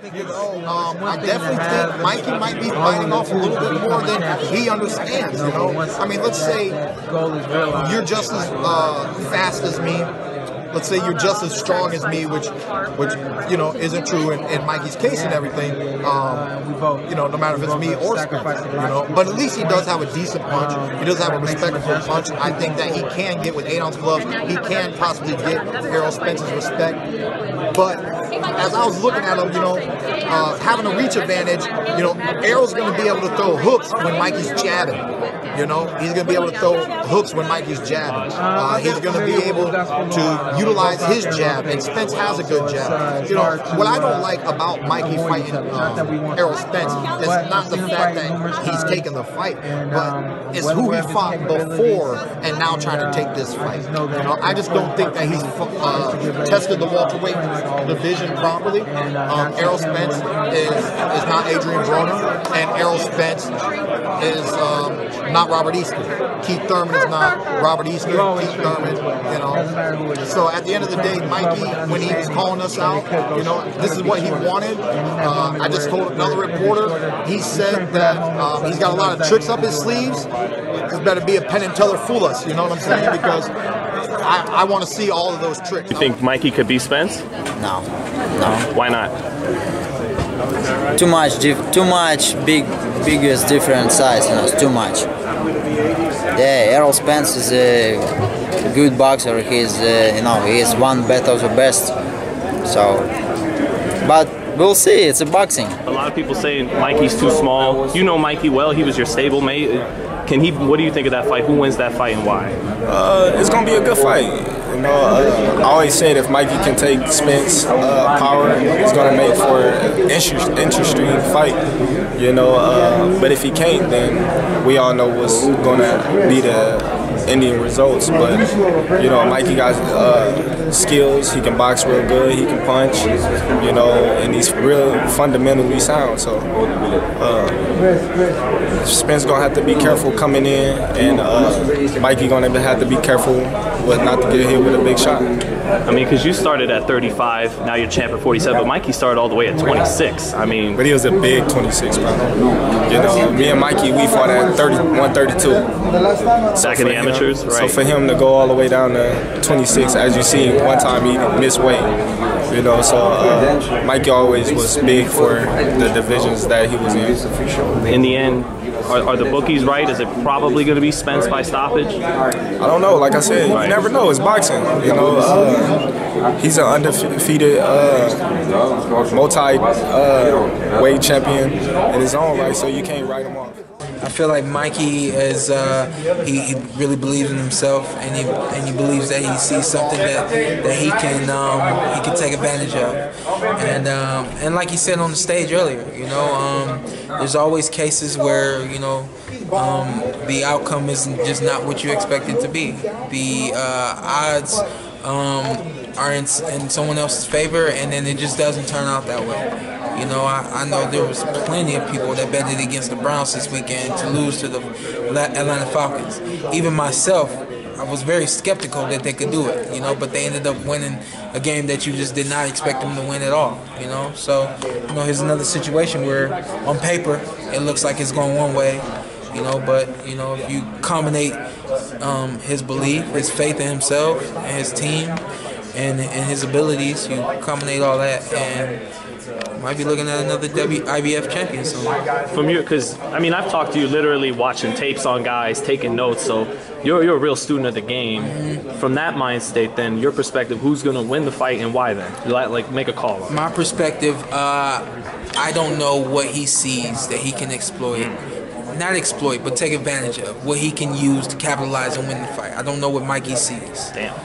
I definitely think Mikey might be biting off a little bit more than he understands. You know, I mean, let's say you're just as fast as me. Let's say you're just as strong as me, which you know isn't true in Mikey's case and everything. You know, no matter if it's me or Spence, you know. But at least he does have a decent punch. He does have a respectable punch. I think that he can get with 8-ounce gloves. He can possibly get Errol Spence's respect. But as I was looking at him, you know, having a reach advantage, you know, Errol's going to be able to throw hooks when Mikey's jabbing. You know, he's going to be able to throw hooks when Mikey's jabbing. He's going to be able to utilize his jab, and Spence has a good jab. You know, what I don't like about Mikey fighting Errol Spence is not the fact that he's taken the fight, but it's who he fought before and now trying to take this fight. You know, I just don't think that he's tested the welterweight division properly. Errol Spence is not Adrian Broner, and Errol Spence is not Robert Easter. Keith Thurman is not Robert Easter. Keith Thurman, you know. So at the end of the day, Mikey, when he was calling us out, you know, this is what he wanted. I just told another reporter, he said that he's got a lot of tricks up his sleeves. This better be a Penn and Teller fool us, you know what I'm saying? Because I want to see all of those tricks. You think Mikey could beat Spence? No. Why not? Too much biggest different size, you know, it's too much. Yeah, Errol Spence is a good boxer. He's, you know, he is one best of the best. So, but we'll see. It's a boxing. A lot of people say Mikey's too small. You know Mikey well. He was your stablemate. Can he? What do you think of that fight? Who wins that fight and why? It's gonna be a good fight. You know, I always said if Mikey can take Spence power, it's gonna make for an interesting fight. You know, but if he can't, then we all know what's gonna be the ending results. But you know, Mikey got skills. He can box real good. He can punch. You know, and he's real fundamentally sound. So Spence gonna have to be careful coming in, and Mikey gonna have to be careful with not to get hit with a big shot. I mean, because you started at 35, now you're champ at 47, but Mikey started all the way at 26. I mean, but he was a big 26, bro. You know, me and Mikey, we fought at 132. Back in the amateurs, right? So for him to go all the way down to 26, as you see, one time he missed weight. You know, so Mikey always was big for the divisions that he was in. In the end, are the bookies right? Is it probably going to be Spence by stoppage? I don't know. Like I said, you never know. It's boxing. You know, he's an undefeated multi-weight champion in his own right, so you can't write him off. I feel like Mikey is he really believes in himself, and he believes that he sees something that he can take advantage of, and like he said on the stage earlier, you know, there's always cases where, you know, the outcome isn't just not what you expect it to be. The odds are in someone else's favor, and then it just doesn't turn out that way. You know, I know there was plenty of people that betted against the Browns this weekend to lose to the Atlanta Falcons. Even myself, I was very skeptical that they could do it, you know, but they ended up winning a game that you just did not expect them to win at all, you know. So, you know, here's another situation where on paper it looks like it's going one way, you know, but, you know, if you combine his belief, his faith in himself and his team and his abilities, you combine all that, and might be looking at another IBF champion soon. From you, because I mean, I've talked to you literally watching tapes on guys, taking notes. So you're a real student of the game. Mm-hmm. From that mind state, then your perspective, who's going to win the fight and why? Then you like make a call. My perspective, I don't know what he sees that he can exploit. Not exploit, but take advantage of. What he can use to capitalize and win the fight. I don't know what Mikey sees. Damn.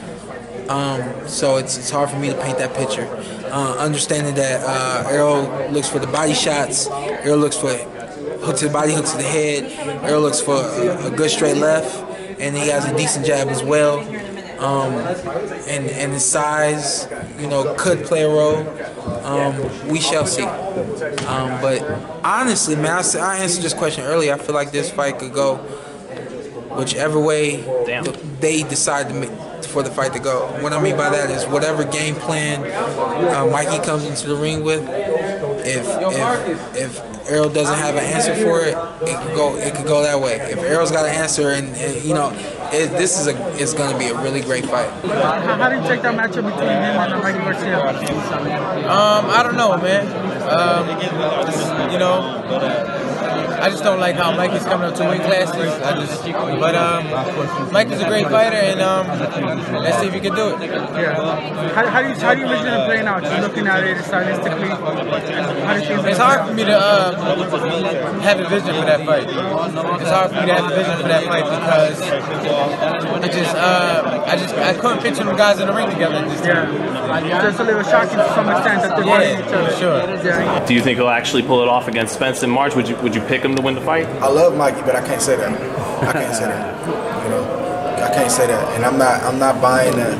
So it's hard for me to paint that picture. Understanding that Errol looks for the body shots, Errol looks for hooks to the body, hooks to the head, Errol looks for a good straight left, and he has a decent jab as well. And his size, you know, could play a role. We shall see. But honestly, man, I answered this question earlier. I feel like this fight could go whichever way they decide to for the fight to go. What I mean by that is whatever game plan Mikey comes into the ring with, if Errol doesn't have an answer for it, it could go that way. If Errol's got an answer, and you know, it's going to be a really great fight. How do you take that matchup between him and Mikey Garcia? I don't know, man. You know, I just don't like how Mikey's coming up to weight classes. But Mikey's a great fighter, and let's see if he can do it. Yeah. How do you envision it playing out? Just looking at it stylistically, how do you think it's hard for me to have a vision for that fight. It's hard for me to have a vision for that fight because I couldn't picture them guys in the ring together. Just a little shocking to some extent that they're fighting each other. Sure. Yeah. Do you think he'll actually pull it off against Spence in March? Would you pick him to win the fight? I love Mikey, but I can't say that. I can't say that. You know, I can't say that, and I'm not buying that.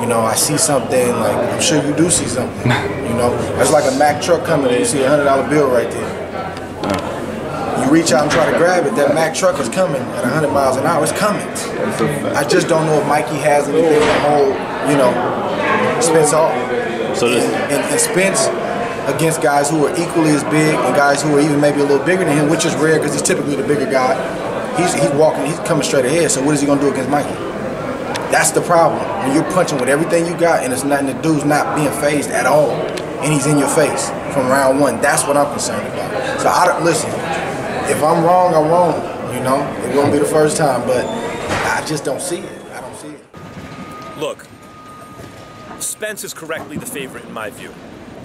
You know, I see something like I'm sure you do see something. You know, it's like a Mack truck coming, and you see a $100 bill right there. You reach out and try to grab it. That Mack truck is coming at 100 miles an hour. It's coming. I just don't know if Mikey has anything to hold. You know, Spence off. So and Spence against guys who are equally as big and guys who are even maybe a little bigger than him, which is rare because he's typically the bigger guy. He's walking, he's coming straight ahead. So what is he gonna do against Mikey? That's the problem. When you're punching with everything you got and it's nothing, the dude's not being phased at all, and he's in your face from round one. That's what I'm concerned about. So listen. If I'm wrong, I'm wrong. You know, it won't be the first time, but I just don't see it. I don't see it. Look, Spence is correctly the favorite in my view,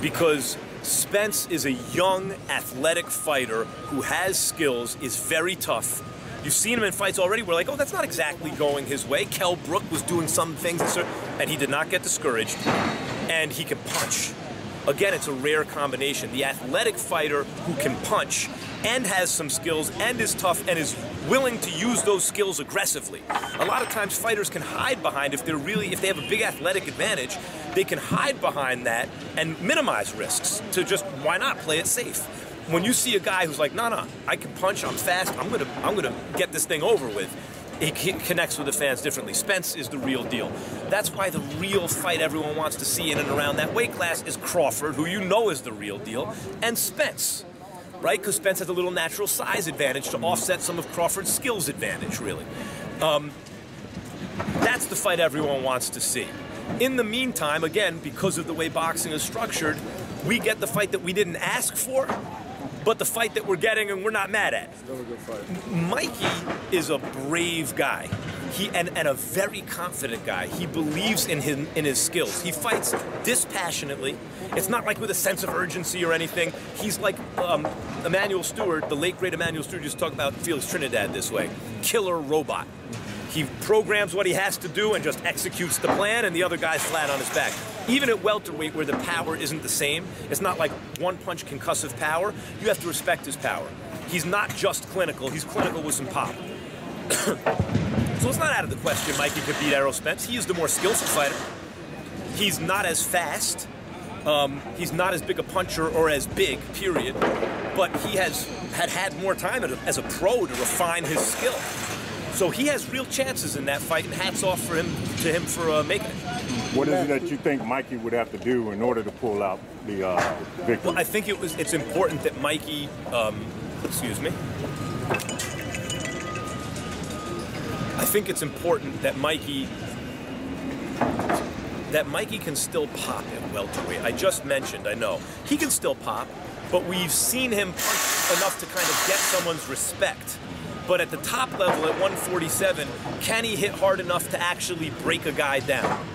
because Spence is a young, athletic fighter who has skills, is very tough. You've seen him in fights already where like, oh, that's not exactly going his way. Kell Brook was doing some things, and he did not get discouraged, and he can punch. Again, it's a rare combination. The athletic fighter who can punch and has some skills and is tough and is willing to use those skills aggressively. A lot of times fighters can hide behind, if they have a big athletic advantage, they can hide behind that and minimize risks to just, why not play it safe? When you see a guy who's like, no, I can punch, I'm fast, I'm gonna get this thing over with, he connects with the fans differently. Spence is the real deal. That's why the real fight everyone wants to see in and around that weight class is Crawford, who you know is the real deal, and Spence, right? Because Spence has a little natural size advantage to offset some of Crawford's skills advantage, really. That's the fight everyone wants to see. In the meantime, again, because of the way boxing is structured, we get the fight that we didn't ask for, but the fight that we're getting and we're not mad at. Still a good fight. Mikey is a brave guy. And a very confident guy. He believes in his skills. He fights dispassionately. It's not like with a sense of urgency or anything. He's like Emmanuel Stewart, the late great Emmanuel Stewart used to talk about Felix Trinidad this way. Killer robot. He programs what he has to do and just executes the plan, and the other guy's flat on his back. Even at welterweight, where the power isn't the same, it's not like one punch concussive power. You have to respect his power. He's not just clinical, he's clinical with some pop. So it's not out of the question Mikey could beat Errol Spence. He is the more skillful fighter. He's not as fast. He's not as big a puncher or as big, period. But he has had more time as a pro to refine his skill. So he has real chances in that fight, and hats off to him for making it. What is it that you think Mikey would have to do in order to pull out the victory? Well, I think it's important that Mikey, excuse me. I think it's important that Mikey can still pop at welterweight. I just mentioned, I know, he can still pop, but we've seen him punch enough to kind of get someone's respect. But at the top level, at 147, can he hit hard enough to actually break a guy down?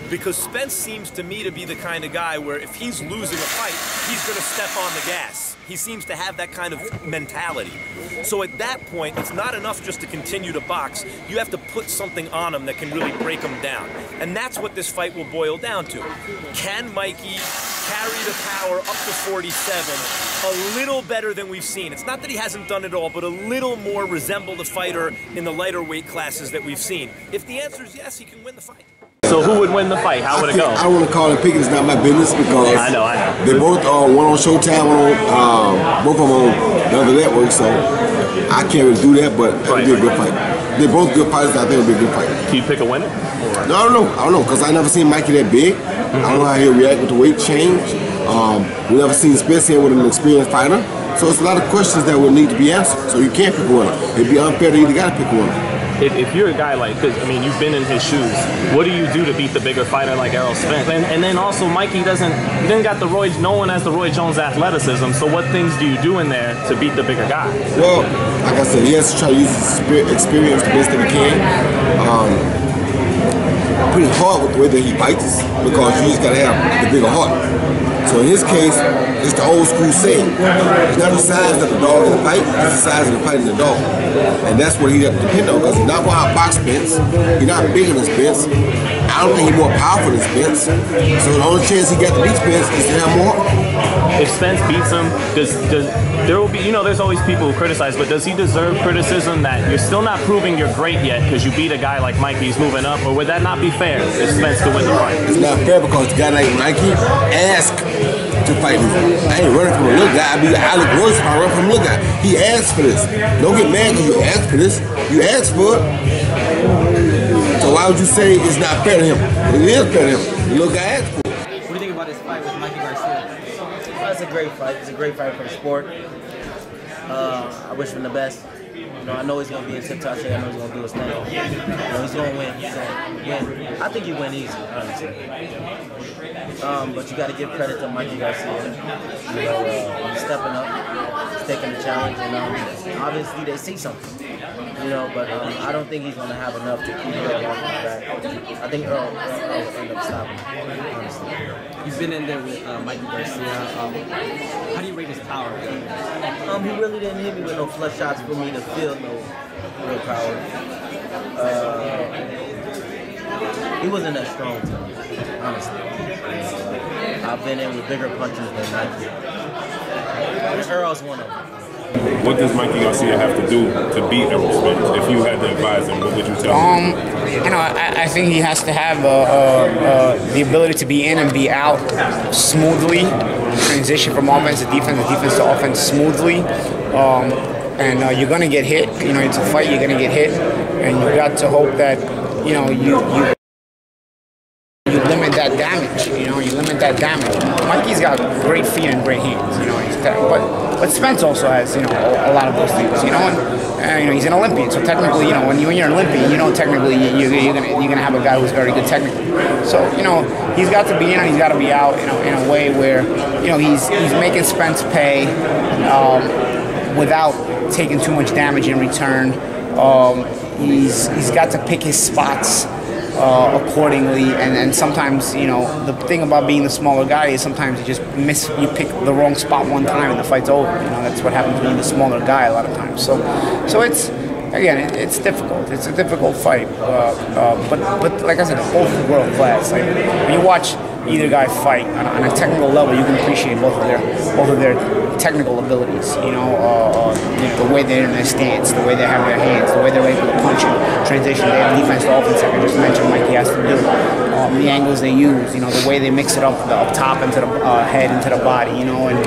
Because Spence seems to me to be the kind of guy where if he's losing a fight, he's going to step on the gas. He seems to have that kind of mentality. So at that point, it's not enough just to continue to box. You have to put something on him that can really break him down. And that's what this fight will boil down to. Can Mikey carry the power up to 47 a little better than we've seen? It's not that he hasn't done it all, but a little more resemble the fighter in the lighter weight classes that we've seen. If the answer is yes, he can win the fight. So who would win the fight? How would it go? I don't want to call it picking. It's not my business because I know. They both are one on Showtime, one on both of them on the other network. So I can't really do that, but it'll be a good fight. They're both good fighters. I think it'll be a good fight. Do you pick a winner? No, I don't know, because I never seen Mikey that big. I don't know how he'll react with the weight change. We never seen Spence here with an experienced fighter. So it's a lot of questions that will need to be answered. So you can't pick a winner. It'd be unfair to either got to pick a winner. If you're a guy like, cause, I mean, you've been in his shoes, what do you do to beat the bigger fighter like Errol Spence? And then also, Mikey doesn't got the Roy, no one has the Roy Jones athleticism, so what things do you do in there to beat the bigger guy? Well, like I said, he has to try to use his experience the best that he can. Pretty hard with the way that he fights, because you just got to have the bigger heart. So in his case, it's the old school saying. It's not the size of the dog in the fight, it's the size of the fight in the dog. And that's what he has to depend on, because he's not going to outbox Spence. He's not bigger than Spence. I don't think he's more powerful than Spence. So the only chance he got to beat Spence is to have more. If Spence beats him, there will be, you know, there's always people who criticize, but does he deserve criticism that you're still not proving you're great yet because you beat a guy like Mikey who's moving up, or would that not be fair if Spence could win the fight? It's not fair, because the guy like Mikey asked to fight me. I ain't running from a little guy. I look worse if I run from a little guy. He asked for this. Don't get mad because you asked for this. You asked for it. So why would you say it's not fair to him? It is fair to him. The little guy asked for it. What do you think about this fight with Mikey Garcia? Well, it's a great fight. It's a great fight for the sport. I wish him the best. You know, I know he's going to be in tip-top shape. I know he's going to do his thing. You know, he's going to win. He's going to win. I think he win easy, honestly. But you got to give credit to Mikey Garcia. You know, he's stepping up. He's taking the challenge. And obviously they see something. You know, but I don't think he's going to have enough to keep Earl off his back. I think Earl will end up stopping him, honestly. You've been in there with Mikey Garcia. How do you rate his power? He really didn't hit me with no flush shots for me to feel no real power. He wasn't that strong to me, honestly. I've been in with bigger punches than Mikey. Earl's one of them. What does Mikey Garcia have to do to beat Errol Spence? If you had to advise him, what would you tell him? You know, I think he has to have the ability to be in and be out smoothly, transition from offense to defense to offense smoothly. And you're going to get hit. You know, it's a fight, you're going to get hit. And you got to hope that, you know, you limit that damage. You know, you limit that damage. Mikey's got great feet and great hands. You know, but Spence also has, you know, a lot of those things. You know, and you know, he's an Olympian, so technically, you know, when you're an Olympian, you know, technically you're gonna have a guy who's very good technically. So you know, he's got to be in and he's got to be out, you know, in a way where, you know, he's making Spence pay without taking too much damage in return. He's got to pick his spots accordingly, and sometimes, you know, the thing about being the smaller guy is sometimes you pick the wrong spot one time and the fight's over. You know, that's what happens when you're the smaller guy a lot of times. So it's, again, it's difficult. It's a difficult fight, but like I said, both world class. Like, when you watch either guy fight on a technical level, you can appreciate both of their technical abilities. You know, the way they're in their stance, the way they have their hands, the way they're able to punch and transition. They have defense to offense, like I just mentioned, Mikey has to do. The angles they use, you know, the way they mix it up top into the head, into the body, you know, and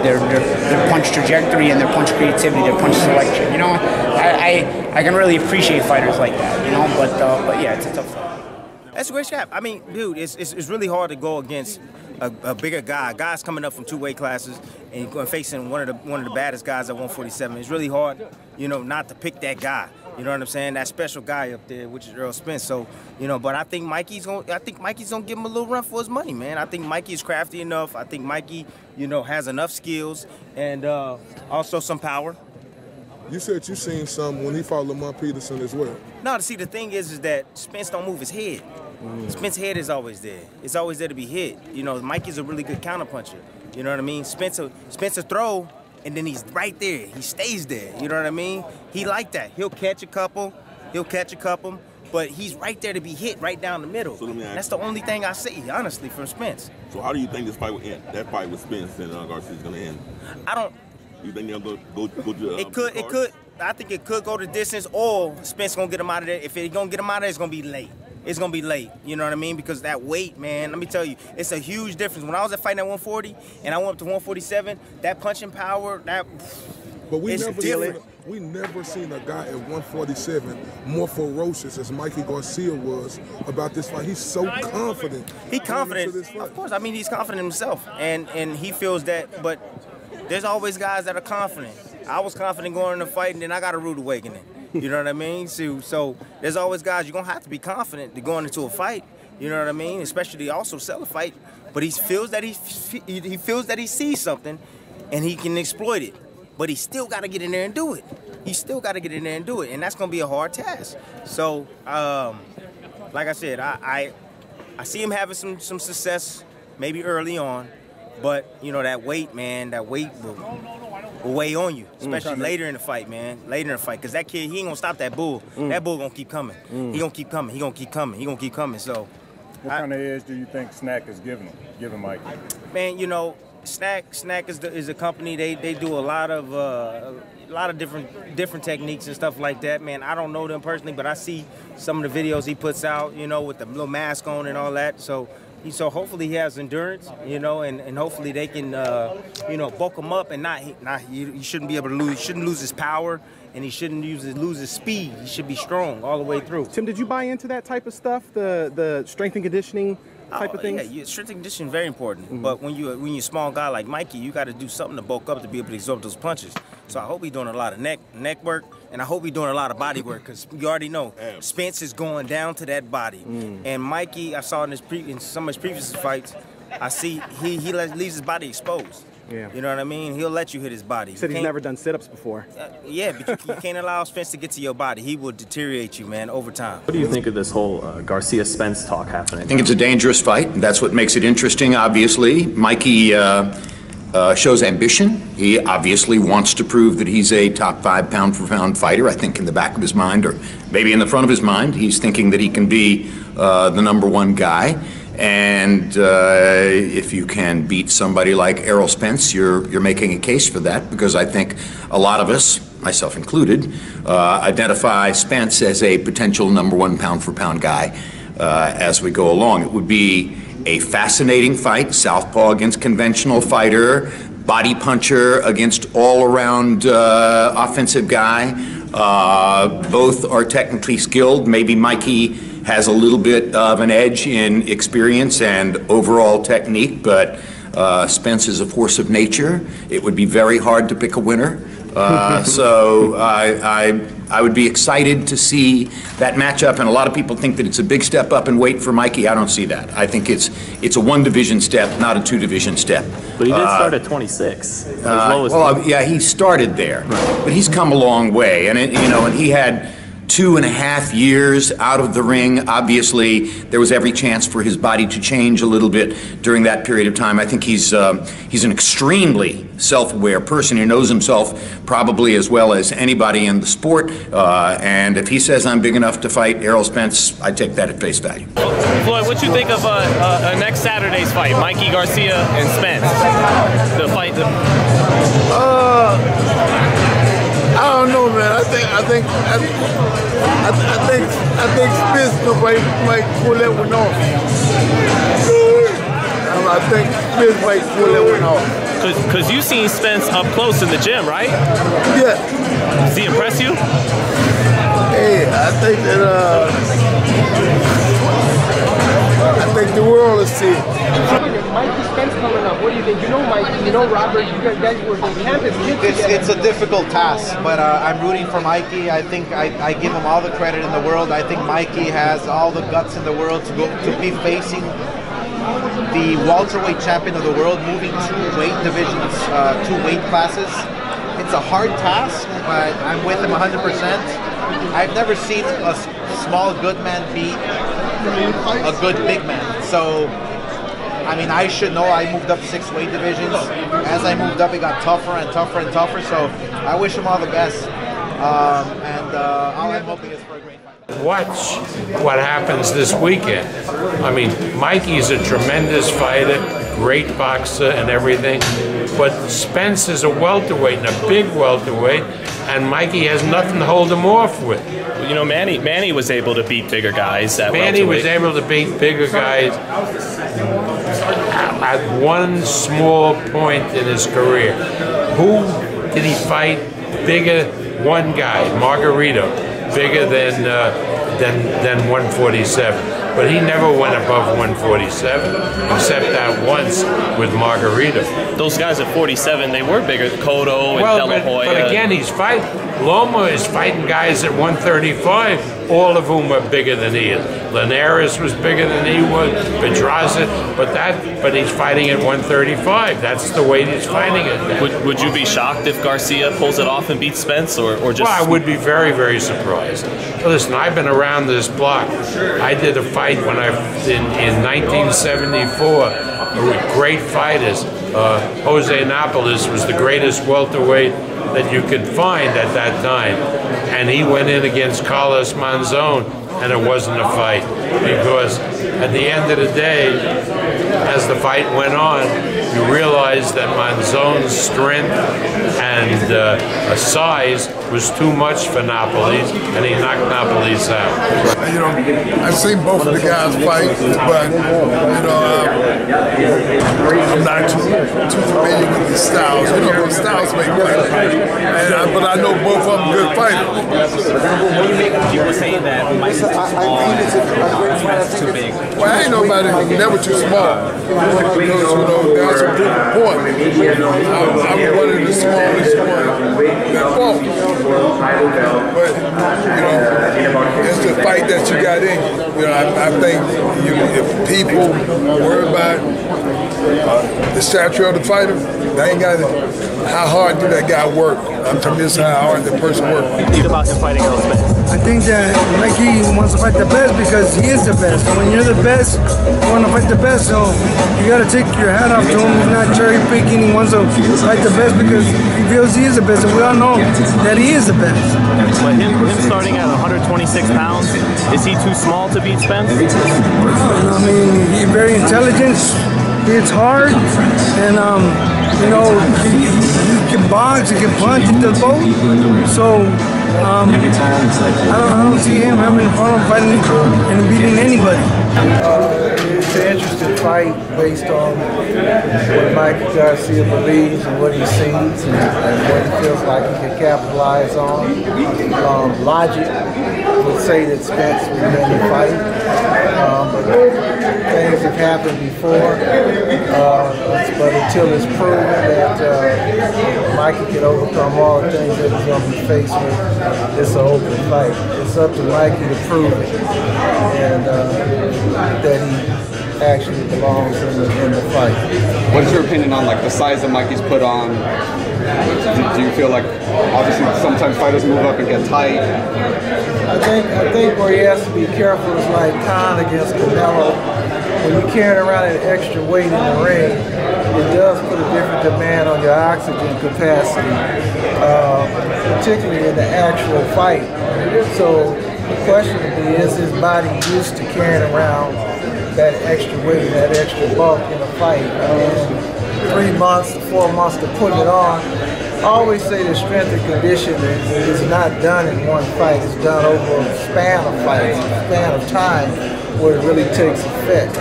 their punch trajectory and their punch creativity, their punch selection. You know, I can really appreciate fighters like that. You know, but yeah, it's a tough fight. That's a great shot. I mean, dude, it's really hard to go against a bigger guy. Guys coming up from 2 weight classes and you're facing one of the baddest guys at 147. It's really hard, you know, not to pick that guy. You know what I'm saying? That special guy up there, which is Errol Spence. So, you know, but I think Mikey's gonna give him a little run for his money, man. I think Mikey's crafty enough. I think Mikey, you know, has enough skills and also some power. You said you seen some when he fought Lamont Peterson as well. No, see, the thing is that Spence don't move his head. Spence's head is always there. It's always there to be hit. You know, Mikey's a really good counterpuncher. You know what I mean? Spencer throw, and then he's right there. He stays there. You know what I mean? He like that. He'll catch a couple, but he's right there to be hit right down the middle. So that's the only thing I see, honestly, from Spence. So how do you think this fight will end? That fight with Spence and Garcia is going to end? I don't. You think they'll go to it could. I think it could go the distance, or Spence gonna get him out of there. If it's gonna get him out of there, it's gonna be late. It's gonna be late. You know what I mean? Because that weight, man. Let me tell you, it's a huge difference. When I was fighting at 140 and I went up to 147, that punching power, But we It's never different. we never seen a guy at 147 more ferocious as Mikey Garcia was about this fight. He's so confident. He confident, of course. I mean, he's confident himself, and he feels that. But there's always guys that are confident. I was confident going in the fight, and then I got a rude awakening. You know what I mean? So there's always guys you're gonna have to be confident to going into a fight. You know what I mean? Especially also sell a fight. But he feels that he feels that he sees something, and he can exploit it. But he still got to get in there and do it. He still got to get in there and do it, and that's gonna be a hard task. So, like I said, I see him having some success maybe early on, but you know that weight, man, that weight will weigh on you, especially later in the fight, man. Later in the fight, because that kid, he ain't gonna stop that bull. That bull gonna keep coming. He gonna keep coming. He gonna keep coming. He gonna keep coming. So, what kind of edge do you think Snack is giving Mike? Man, you know, Snack is a company. They do a lot of different techniques and stuff like that. Man, I don't know them personally, but I see some of the videos he puts out, you know, with the little mask on and all that. So hopefully he has endurance, you know, and hopefully they can, you know, bulk him up and he shouldn't be able to lose. He shouldn't lose his power, and he shouldn't lose his speed. He should be strong all the way through. Tim, did you buy into that type of stuff, the strength and conditioning type of things? Yeah, strength and conditioning is very important. But when you're a small guy like Mikey, you got to do something to bulk up to be able to absorb those punches. So I hope he's doing a lot of neck work, and I hope he's doing a lot of body work, because you already know Spence is going down to that body. And Mikey, I saw in some of his previous fights, I see he leaves his body exposed. Yeah. You know what I mean? He'll let you hit his body. He said he's never done sit-ups before. Yeah, but you can't allow Spence to get to your body. He will deteriorate you, man, over time. What do you think of this whole Garcia-Spence talk happening? I think it's a dangerous fight. That's what makes it interesting, obviously. Mikey shows ambition. He obviously wants to prove that he's a top 5 pound-for-pound fighter. I think in the back of his mind, or maybe in the front of his mind, he's thinking that he can be the #1 guy. And if you can beat somebody like Errol Spence, you're making a case for that, because I think a lot of us, myself included, identify Spence as a potential #1 pound-for-pound guy as we go along. It would be a fascinating fight, southpaw against conventional fighter, body puncher against all-around offensive guy. Both are technically skilled. Maybe Mikey has a little bit of an edge in experience and overall technique, but Spence is a force of nature. It would be very hard to pick a winner. So I would be excited to see that matchup, and a lot of people think that it's a big step up in weight for Mikey. I don't see that. I think it's a 1-division step, not a 2-division step. But he did start at 26. Yeah, he started there, but he's come a long way, and and he had 2.5 years out of the ring. Obviously, there was every chance for his body to change a little bit during that period of time. I think he's an extremely self-aware person. He knows himself probably as well as anybody in the sport. And if he says I'm big enough to fight Errol Spence, I take that at face value. Floyd, what you think of next Saturday's fight, Mikey Garcia and Spence? The fight. I don't know, man. I think Spence might pull that one off. I think Spence might pull that one off. Because you seen Spence up close in the gym, right? Yeah. Does he impress you? Hey, I think that I think the world will see. Mikey Spence coming up. What do you think? You know Mikey, you know Robert, you guys were in campus kids together. It's a difficult task, but I'm rooting for Mikey. I think I give him all the credit in the world. I think Mikey has all the guts in the world to be facing the welterweight champion of the world, moving 2 weight divisions, 2 weight classes. It's a hard task, but I'm with him 100%. I've never seen a small good man beat a good big man. So, I mean, I should know. I moved up 6 weight divisions. As I moved up, it got tougher and tougher and tougher. So, I wish him all the best. All I'm hoping is for a great fight. Watch what happens this weekend. I mean, Mikey's a tremendous fighter, great boxer and everything, but Spence is a welterweight and a big welterweight, and Mikey has nothing to hold him off with. You know, Manny was able to beat bigger guys at Manny welterweight. was able to beat bigger guys at one small point in his career. Who did he fight bigger, one guy, Margarito, bigger than 147. But he never went above 147, except that once with Margarito. Those guys at 47, they were bigger. Cotto and De La Hoya. But again, he's fighting. Loma is fighting guys at 135, all of whom are bigger than he is. Linares was bigger than he was. Pedraza, but he's fighting at 135. That's the weight he's fighting at. Would you be shocked if Garcia pulls it off and beats Spence, or just? Well, I would be very, very surprised. Listen, I've been around this block. I did a fight in 1974 with great fighters. Jose Napoles was the greatest welterweight that you could find at that time, and he went in against Carlos Monzon, and it wasn't a fight, because at the end of the day, as the fight went on, you realized that Monzon's strength and size was too much for Napoles, and he knocked Napoles out. You know, I've seen both of the guys fight, but you know, I'm not too familiar with the styles. You know, those styles make fighters, but I know both of them good fighters. What do you make of people saying that Mike is too small and Spence too big? Well, ain't nobody never too small. Because, you know, that's a good point. I was one of the smallest ones that fought. But, you know, it's the fight that you got in you. You know, I think if people worry about the stature of the fighter, they ain't got it. How hard did that guy work? I'm telling you, this is how hard the person worked. What do you think about him fighting Errol Spence? I think that Mikey wants to fight the best because he is the best. When you're the best, you want to fight the best. So you got to take your hat off to him. He's not cherry picking. He wants to fight the best because he feels he is the best. And we all know that he is the best. But him starting at 126 pounds, is he too small to beat Spence? I mean, he's very intelligent. It's hard, and you know, he can box, he can punch, he does both. So I don't see him having a problem fighting and beating anybody. It's an interesting fight based on what Mikey Garcia believes and what he sees and what he feels like he can capitalize on. Logic would say that Spence would win the fight, but things have happened before. But until it's proven that Mikey can overcome all the things that he's going to be faced with, it's an open fight. It's up to Mikey to prove it, and that he actually belongs in the fight. What's your opinion on like the size that Mikey's put on? Do you feel like obviously sometimes fighters move up and get tight? I think where he has to be careful is like Khan against Canelo. When you're carrying around an extra weight in the ring, it does put a different demand on your oxygen capacity, particularly in the actual fight. So the question would be, is his body used to carrying around that extra weight, that extra bulk in a fight? 3 months to 4 months to put it on. I always say that strength and conditioning is not done in one fight. It's done over a span of fights, a span of time where it really takes effect.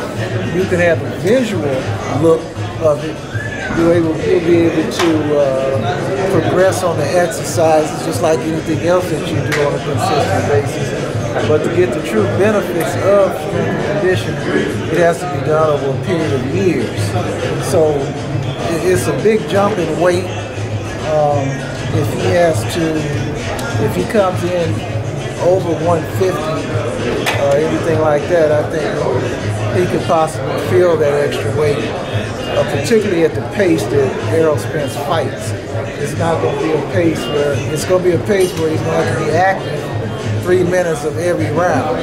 You can have a visual look of it. You'll be able to progress on the exercises just like anything else that you do on a consistent basis. But to get the true benefits of strength and conditioning, it has to be done over a period of years. So it's a big jump in weight. If he comes in over 150 or anything like that, I think he could possibly feel that extra weight, particularly at the pace that Errol Spence fights. It's not going to be a pace where he's going to have to be active 3 minutes of every round.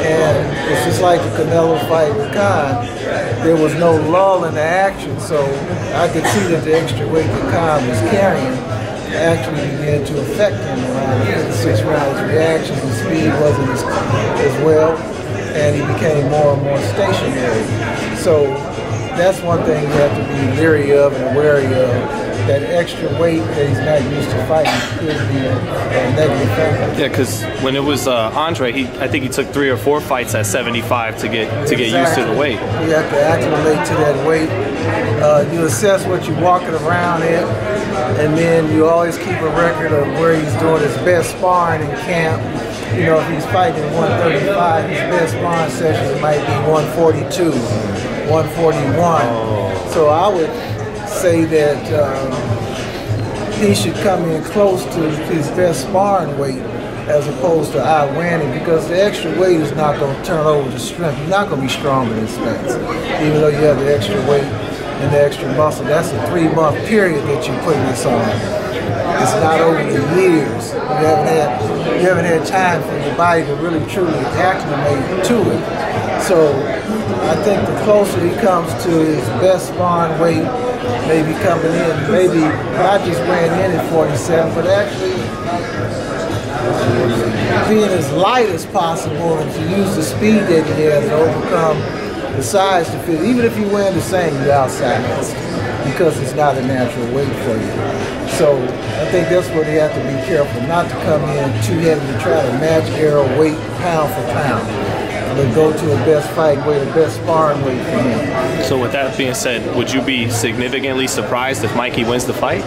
And it's just like the Canelo fight with Khan. There was no lull in the action, so I could see that the extra weight that Khan was carrying actually began to affect him around the 6 rounds. Reaction and speed wasn't as well, and he became more and more stationary. So that's one thing you have to be leery of and wary of that extra weight that he's not used to fighting could be a negative factor. Yeah, because when it was Andre, I think he took 3 or 4 fights at 75 to get used to the weight. You have to acclimate to that weight. You assess what you're walking around in, and then you always keep a record of where he's doing his best sparring in camp. You know, if he's fighting 135, his best sparring sessions might be 142, 141. So I would say that he should come in close to his best sparring weight as opposed to outwinning, because the extra weight is not going to turn over to strength. You're not going to be stronger than Spence, even though you have the extra weight and the extra muscle. That's a 3-month period that you're putting this on. It's not over the years. You haven't had time for your body to really truly acclimate to it. So I think the closer he comes to his best sparring weight, maybe coming in, maybe not just weighing in at 47, but actually being as light as possible and to use the speed that he has to overcome the size to fit. Even if you weigh the same, you're outsized because it's not a natural weight for you. So I think that's where they have to be careful, not to come in too heavy to try to match Errol weight pound for pound, but go to a best fight weight, a best sparring weight for him. So with that being said, would you be significantly surprised if Mikey wins the fight?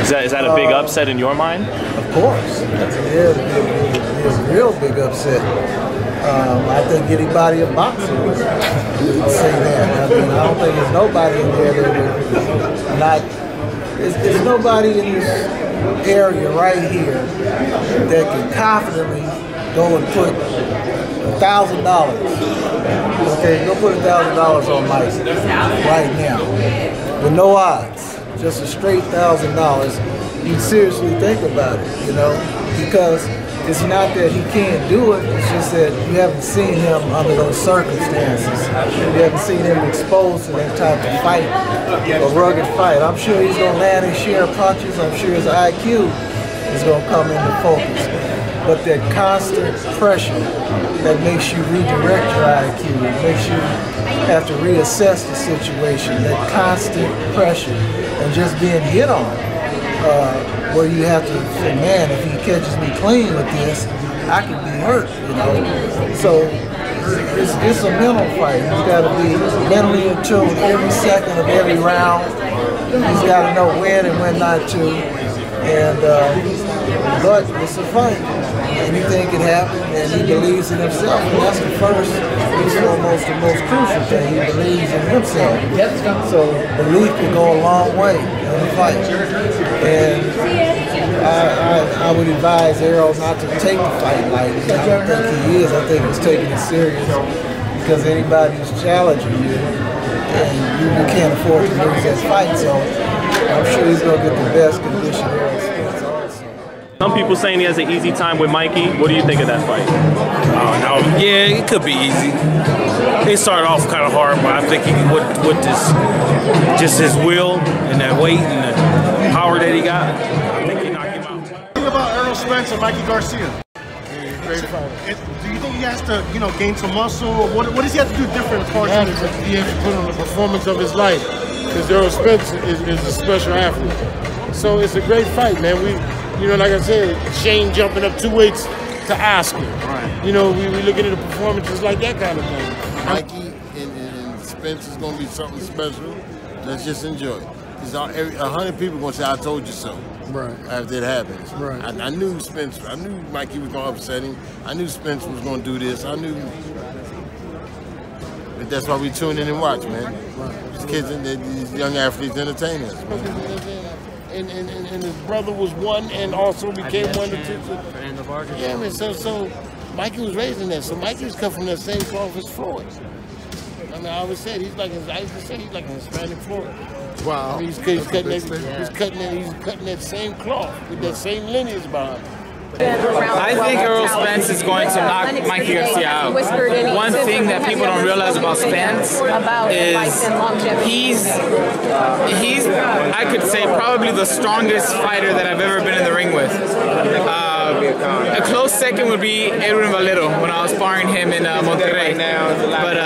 Is that a big upset in your mind? Of course. It's a real big upset. I think anybody in boxing would say that. I mean, I don't think there's nobody in there that would not. There's nobody in this area right here that can confidently go and put $1,000. Okay, go put $1,000 on Mike right now with no odds, just a straight $1,000. You seriously think about it, you know, because it's not that he can't do it, it's just that you haven't seen him under those circumstances. You haven't seen him exposed to that type of fight, a rugged fight. I'm sure he's going to land his share of punches. I'm sure his IQ is going to come into focus. But that constant pressure that makes you redirect your IQ, it makes you have to reassess the situation, that constant pressure and just being hit on. Where you have to say, man, if he catches me clean with this, I could be hurt, you know. So it's a mental fight. He's got to be mentally in tune with every second of every round. He's got to know when and when not to. And but it's a fight. Anything can happen, and he believes in himself. And that's the first, he's almost the most crucial thing. He believes in himself. So belief can go a long way in a fight. And I would advise Errol not to take the fight lightly. I don't think he is. I think he's taking it serious because anybody who's challenging you, and you can't afford to lose that fight. So I'm sure he's going to get the best condition Errol Spence also. Some people saying he has an easy time with Mikey. What do you think of that fight? Oh no, yeah, it could be easy. It started off kind of hard, but I think he with this, just his will and that weight and the power that he got, I think he knocked him out. What do you think about Errol Spence and Mikey Garcia? Great fighter. Do you think he has to, gain some muscle? Or what does he have to do different as far as he has to put on the performance of his life? Because Errol Spence is a special athlete. So it's a great fight, man. Like I said, Shane jumping up 2 weights to Oscar. Right. We looking at the performances like that kind of thing. Mikey and Spence is going to be something special. Let's just enjoy it. Because 100 people going to say, I told you so. Right. After it happens. Right. I knew Mikey was going to upset him. I knew Spence was going to do this. I knew. But that's why we tune in and watch, man. Right. These kids, these young athletes entertain us, man. And his brother was one and also became one of two. Yeah, man, so Mikey was raised in that. So Mikey was cut from that same cloth as Floyd. I mean, I always said he's like he's like an Hispanic Floyd. Wow. I mean, he's cutting that same cloth with that same lineage behind him. I think Errol Spence is going to knock Mikey Garcia out. One thing that people don't realize about Spence is he's I could say probably the strongest fighter that I've ever been in the ring with. A close second would be Edwin Valero when I was sparring him in Monterrey. But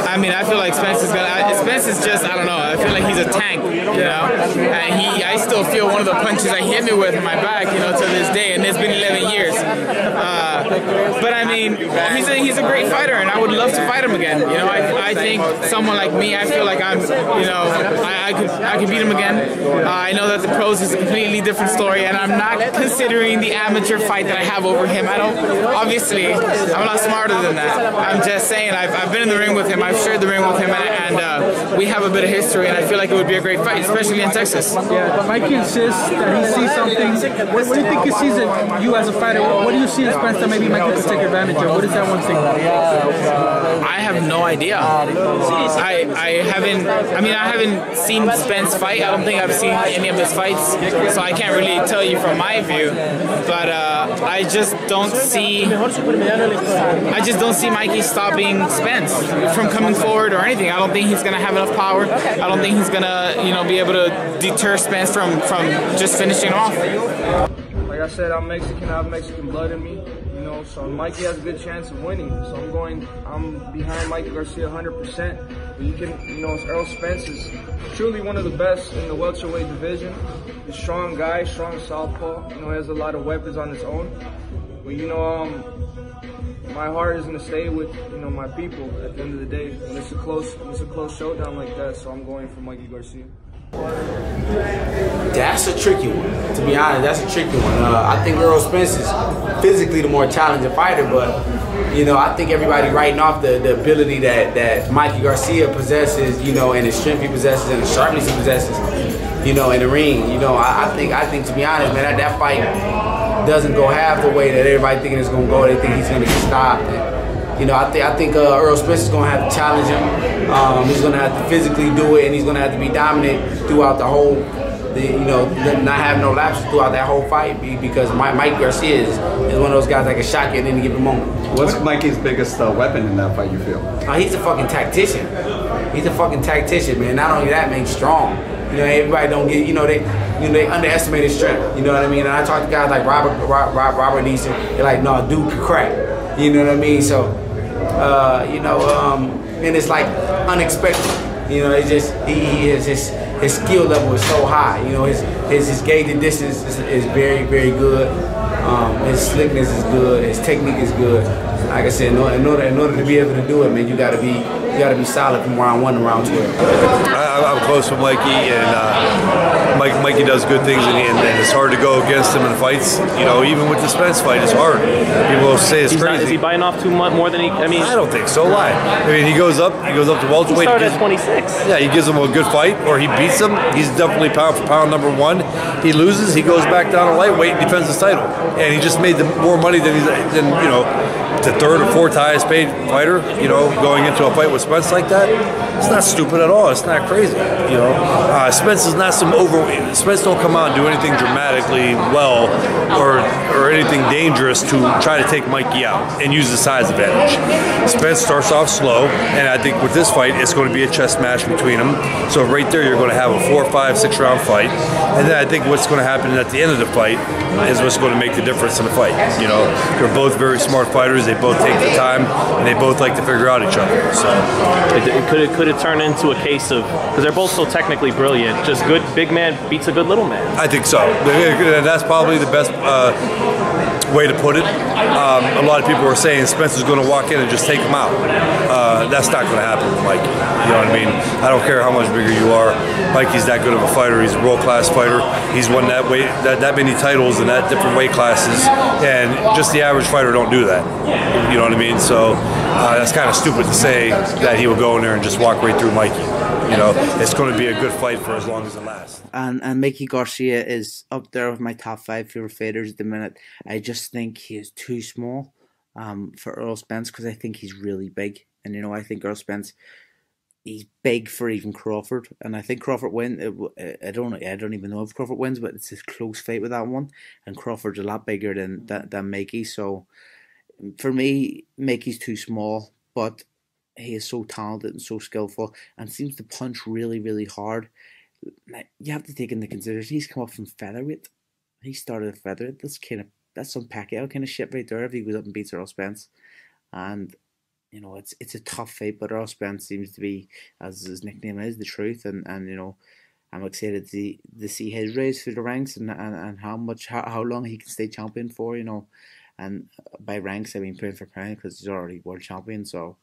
I mean, I feel like Spence is just, I don't know, I feel like he's a tank, you know. And I still feel one of the punches I hit me with in my back, you know, to this day, and it's been 11 years. But I mean, he's a great fighter, and I would love to fight him again. You know, I think someone like me, I feel like I'm, you know, I could beat him again. I know that the pros is a completely different story, and I'm not considering the amateur fight that I have over him. Obviously, I'm a lot smarter than that. I'm just saying, I've been in the ring with him, I've shared the ring with him, and we have a bit of history, and I feel like it would be a great fight, especially in Texas. Yeah, Mikey insists that he sees something. What do you think he sees in you as a fighter? What do you see in Spence that maybe Mikey could take advantage of? What is that one thing? I have no idea. I haven't seen Spence fight. I don't think I've seen any of his fights, so I can't really tell you from my view. But I just don't see Mikey stopping Spence from coming forward or anything. I don't think he's gonna have enough power. I don't think he's gonna, you know, be able to deter Spence from just finishing him off. Like I said, I'm Mexican. I have Mexican blood in me, you know. So Mikey has a good chance of winning. So I'm behind Mikey Garcia 100%. But you know, Errol Spence is truly one of the best in the welterweight division. He's a strong guy, strong southpaw. You know, he has a lot of weapons on his own. But you know, my heart is gonna stay with, you know, my people at the end of the day. When it's a close showdown like that. So I'm going for Mikey Garcia. That's a tricky one. To be honest, that's a tricky one. I think Errol Spence is physically the more talented fighter, but you know, I think everybody writing off the ability that Mikey Garcia possesses, you know, and the strength he possesses and the sharpness he possesses, you know, in the ring. You know, I think to be honest, man, that fight doesn't go half the way that everybody thinking it's gonna go. They think he's gonna get stopped. And, you know, I think Errol Spence is gonna have to challenge him. He's gonna have to physically do it, and he's gonna have to be dominant throughout the whole. You know, not have no lapses throughout that whole fight, because Mike Garcia is one of those guys that can shock you at any given moment. What's Mikey's biggest weapon in that fight, you feel? He's a fucking tactician. He's a fucking tactician, man. Not only that, man, he's strong. You know, everybody don't get. You know, they underestimate his strength. You know what I mean? And I talk to guys like Robert Neeson. They're like, no, dude can crack. You know what I mean? So, you know, and it's like unexpected. You know, it's just his skill level is so high. You know, his gauge and distance is very, very good. His slickness is good. His technique is good. Like I said, in order to be able to do it, man, you gotta be solid from round 1 to round 12. I'm close with Mikey, and Mikey does good things, and it's hard to go against him in fights. You know, even with the Spence fight, it's hard. People will say it's crazy. Is he biting off too much more than he? I mean, I don't think so. Why? I mean, he goes up to welterweight. He started at 26. Yeah, he gives him a good fight, or he beats him. He's definitely pound for pound number 1. He loses, he goes back down to lightweight and defends his title, and he just made more money than you know, the 3rd or 4th highest paid fighter. You know, going into a fight with Spence like that, it's not stupid at all. It's not crazy. You know, Spence is not some overweight. Spence don't come out and do anything dramatically well or anything dangerous to try to take Mikey out and use the size advantage. Spence starts off slow, and I think with this fight, it's going to be a chess match between them. So right there, you're going to have a 4, 5, 6 round fight, and then I think what's going to happen at the end of the fight is what's going to make the difference in the fight. You know, they're both very smart fighters. They both take the time, and they both like to figure out each other. So could it turn into a case of, because they're both so technically brilliant, just good big man beats a good little man? I think so. That's probably the best way to put it. A lot of people are saying Spence is going to walk in and just take him out. That's not going to happen with Mikey. You know what I mean? I don't care how much bigger you are. Mikey's that good of a fighter. He's a world-class fighter. He's won that many titles in that different weight classes, and just the average fighter don't do that. You know what I mean? So that's kind of stupid to say that he will go in there and just walk right through Mikey. You know, it's going to be a good fight for as long as it lasts. And Mikey Garcia is up there with my top 5 favorite fighters at the minute. I just think he is too small for Errol Spence, because I think he's really big. And, you know, I think Errol Spence, he's big for even Crawford. And I think Crawford wins. I don't even know if Crawford wins, but it's a close fight with that one. And Crawford's a lot bigger than Mikey. So, for me, Mikey's too small, but he is so talented and so skillful and seems to punch really, really hard. You have to take into consideration he's come up from featherweight. he started a feather. That's some Pacquiao kind of shit right there if he goes up and beats Errol Spence. And it's a tough fight, but Errol Spence seems to be, as his nickname is, the truth. And I'm excited to see his race through the ranks and how long he can stay champion for. And by ranks I mean pound for pound because he's already world champion. So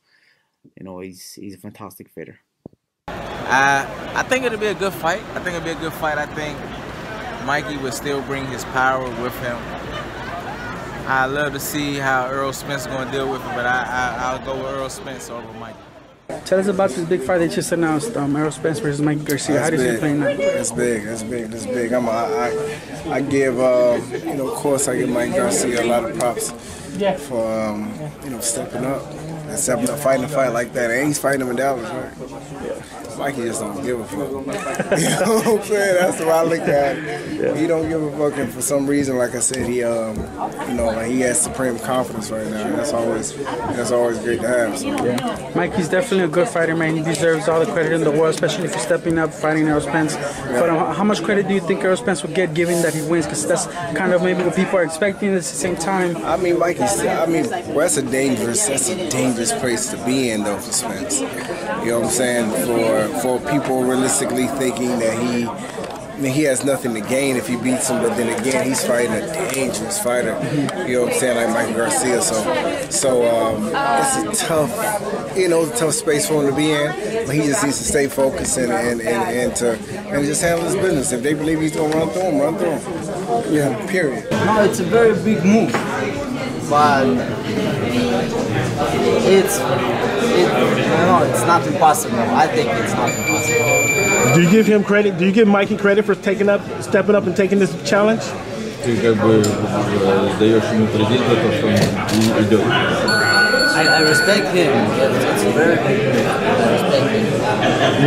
he's a fantastic fighter. I think it'll be a good fight. I think Mikey will still bring his power with him. I love to see how Errol Spence is going to deal with it, but I'll go with Errol Spence over Mikey. Tell us about this big fight they just announced, Errol Spence versus Mikey Garcia. How do you see playing that? That's big. I give, of course, I give Mikey Garcia a lot of props for, stepping up. Fighting a fight like that. And he's fighting him in Dallas, right? Mikey just don't give a fuck. You know what I'm saying? That's the way I look at it. Yeah. He don't give a fuck, and for some reason, like I said, he he has supreme confidence right now. And that's always great to have. So. Yeah. Mikey's definitely a good fighter, man. He deserves all the credit in the world, especially for stepping up, fighting Errol Spence. Yeah. But how much credit do you think Errol Spence would get, given that he wins? Because that's kind of maybe what people are expecting at the same time. I mean, that's a dangerous place to be in, though, for Spence. You know what I'm saying? For people realistically thinking that he has nothing to gain if he beats him, but then again, he's fighting a dangerous fighter. You know what I'm saying, like Mikey Garcia. So it's a tough space for him to be in. But he just needs to stay focused and just handle his business. If they believe he's gonna run through him. Yeah, period. No, it's a very big move, but it's not impossible. I think it's not impossible. Do you give him credit? Do you give Mikey credit for stepping up and taking this challenge? I respect him. It's very big.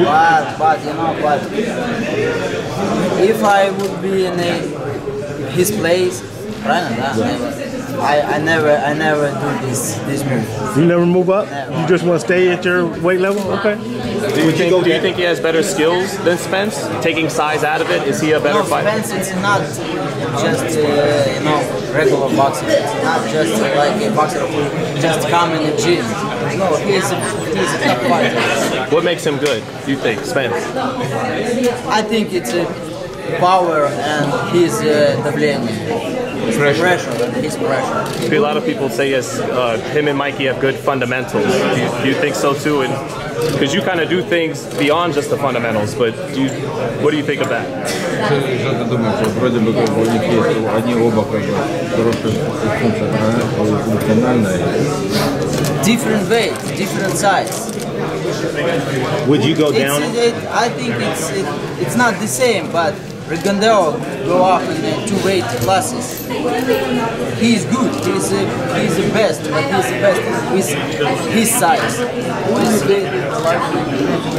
I respect him. But if I would be in his place, I never do this move. You never move up? Never. You just want to stay at your weight level? Okay. Do you think he has better skills than Spence? Taking size out of it, is he a better fighter? Spence, it's not just regular boxing. It's not just like a boxer who just come in the gym. No, he's a top fighter. What makes him good, do you think, Spence? I think it's power and his давление. His pressure. A lot of people say yes, him and Mikey have good fundamentals. Do you think so too? And because you kind of do things beyond just the fundamentals, but what do you think of that? Different weight, different size. Would you go down? I think it's not the same, but Rigondero go up in the 2 weight classes. He's good. He's the best, but he's the best with his size.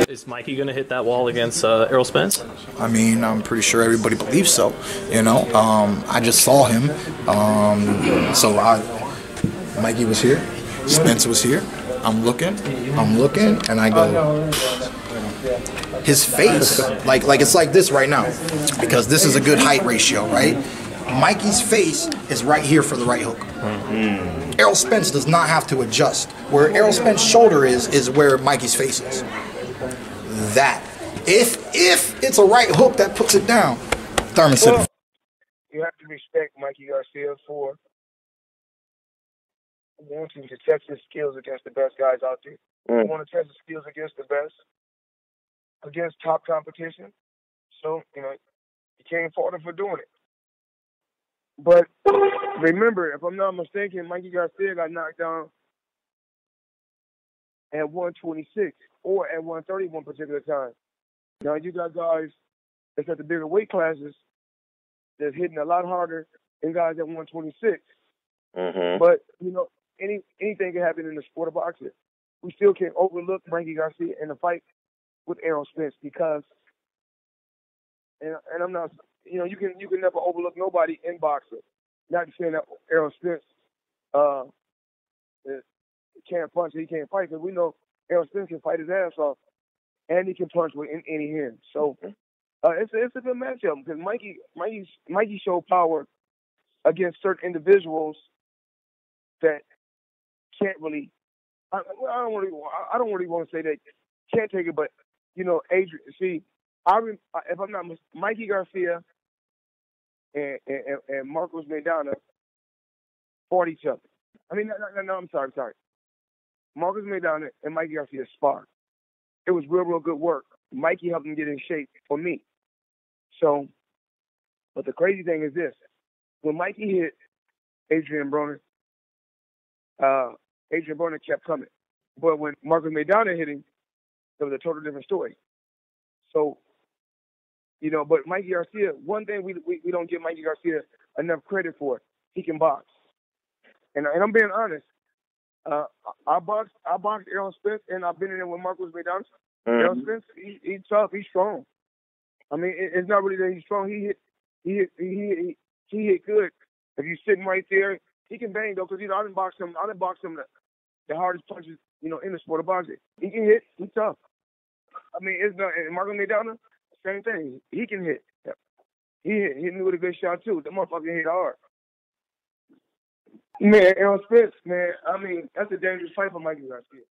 Is Mikey gonna hit that wall against Errol Spence? I mean, I'm pretty sure everybody believes so. I just saw him. Mikey was here. Spence was here. I'm looking, and I go. His face, like it's like this right now, because this is a good height ratio, right? Mikey's face is right here for the right hook. Mm-hmm. Errol Spence does not have to adjust. Where Errol Spence's shoulder is where Mikey's face is. That. If it's a right hook that puts it down, Thurman said it. You have to respect Mikey Garcia for wanting to test his skills against the best guys out there. You want to test his skills against the best, against top competition. So, you can't fault him for doing it. But remember, if I'm not mistaken, Mikey Garcia got knocked down at 126 or at 130 one particular time. Now you got guys that's at the bigger weight classes that's hitting a lot harder than guys at 126. Mm-hmm. But, anything can happen in the sport of boxing. We still can't overlook Mikey Garcia in the fight with Errol Spence because, and I'm not, you can never overlook nobody in boxing. Not saying that Errol Spence can't punch, he can't fight, because we know Errol Spence can fight his ass off, and he can punch with any hand. So It's a good matchup because Mikey showed power against certain individuals that can't really. I don't really want to say they can't take it, but you know, Adrian. See, if I'm not mistaken, Mikey Garcia and Marcos Maidana fought each other. I mean, no, I'm sorry. Marcos Maidana and Mikey Garcia sparred. It was real good work. Mikey helped him get in shape for me. So, but the crazy thing is this: when Mikey hit Adrian Broner, Adrian Broner kept coming. But when Marcos Maidana hit him, it was a total different story. So, you know, but Mikey Garcia, one thing we don't give Mikey Garcia enough credit for, he can box. And I'm being honest. I boxed Errol Spence, and I've been in there with Marcos Maidana. Errol Spence, he's tough, he's strong. I mean, it's not really that he's strong. He hit good. If you're sitting right there, he can bang though, because I didn't box him the hardest punches, you know, in the sport of boxing. He can hit. He's tough. I mean, it's not. And Marcos Maidana, same thing. He can hit. He hit me with a good shot too. The motherfucker hit hard. Man, Errol Spence, man. I mean, that's a dangerous fight for Mikey Garcia.